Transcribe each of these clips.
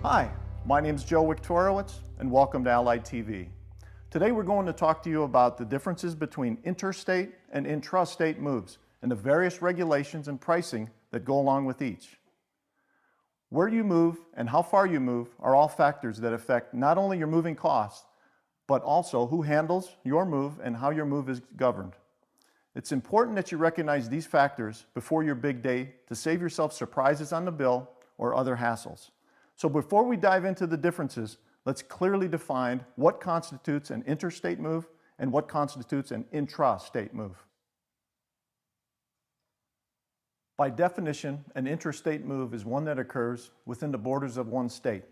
Hi, my name is Joe Wiktorowicz and welcome to Allied TV. Today we're going to talk to you about the differences between interstate and intrastate moves and the various regulations and pricing that go along with each. Where you move and how far you move are all factors that affect not only your moving costs, but also who handles your move and how your move is governed. It's important that you recognize these factors before your big day to save yourself surprises on the bill or other hassles. So before we dive into the differences, let's clearly define what constitutes an interstate move and what constitutes an intrastate move. By definition, an interstate move is one that occurs within the borders of one state.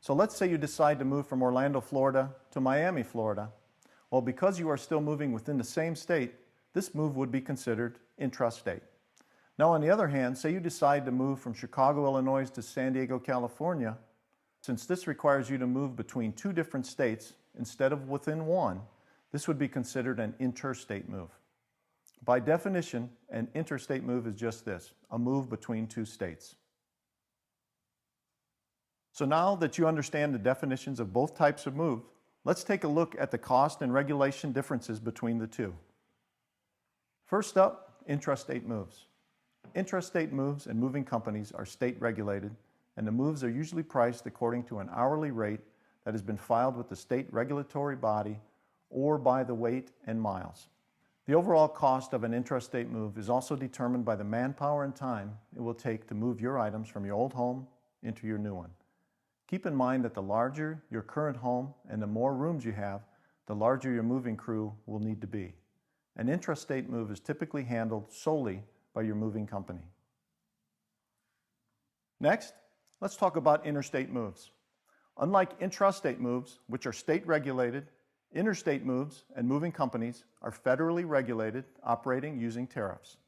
So let's say you decide to move from Orlando, Florida to Miami, Florida. Well, because you are still moving within the same state, this move would be considered intrastate. Now, on the other hand, say you decide to move from Chicago, Illinois to San Diego, California. Since this requires you to move between two different states instead of within one, this would be considered an interstate move. By definition, an interstate move is just this, a move between two states. So now that you understand the definitions of both types of move, let's take a look at the cost and regulation differences between the two. First up, intrastate moves. Intrastate moves and moving companies are state regulated, and the moves are usually priced according to an hourly rate that has been filed with the state regulatory body or by the weight and miles. The overall cost of an intrastate move is also determined by the manpower and time it will take to move your items from your old home into your new one. Keep in mind that the larger your current home and the more rooms you have, the larger your moving crew will need to be. An intrastate move is typically handled solely by your moving company. Next, let's talk about interstate moves. Unlike intrastate moves, which are state regulated, interstate moves and moving companies are federally regulated, operating using tariffs.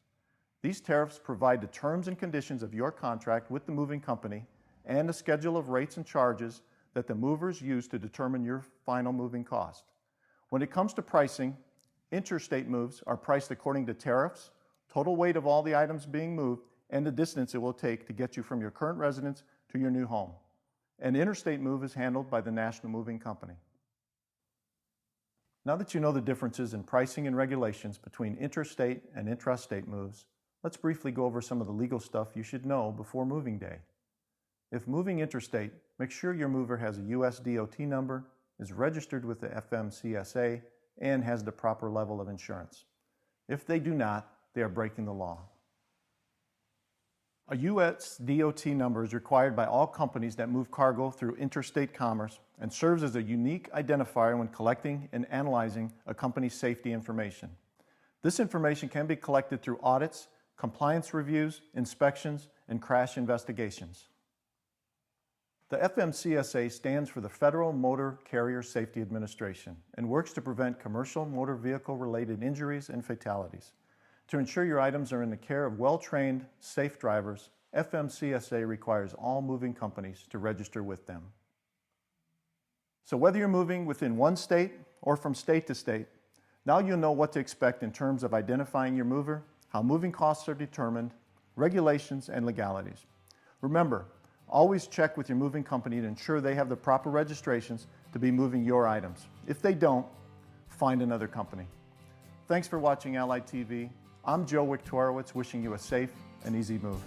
These tariffs provide the terms and conditions of your contract with the moving company and a schedule of rates and charges that the movers use to determine your final moving cost. When it comes to pricing, interstate moves are priced according to tariffs, total weight of all the items being moved, and the distance it will take to get you from your current residence to your new home. An interstate move is handled by the National Moving Company. Now that you know the differences in pricing and regulations between interstate and intrastate moves, let's briefly go over some of the legal stuff you should know before moving day. If moving interstate, make sure your mover has a US DOT number, is registered with the FMCSA, and has the proper level of insurance. If they do not, they are breaking the law. A US DOT number is required by all companies that move cargo through interstate commerce and serves as a unique identifier when collecting and analyzing a company's safety information. This information can be collected through audits, compliance reviews, inspections, and crash investigations. The FMCSA stands for the Federal Motor Carrier Safety Administration and works to prevent commercial motor vehicle-related injuries and fatalities. To ensure your items are in the care of well-trained, safe drivers, FMCSA requires all moving companies to register with them. So whether you're moving within one state or from state to state, now you'll know what to expect in terms of identifying your mover, how moving costs are determined, regulations, and legalities. Remember, always check with your moving company to ensure they have the proper registrations to be moving your items. If they don't, find another company. Thanks for watching Allied TV. I'm Joe Wiktorowicz, wishing you a safe and easy move.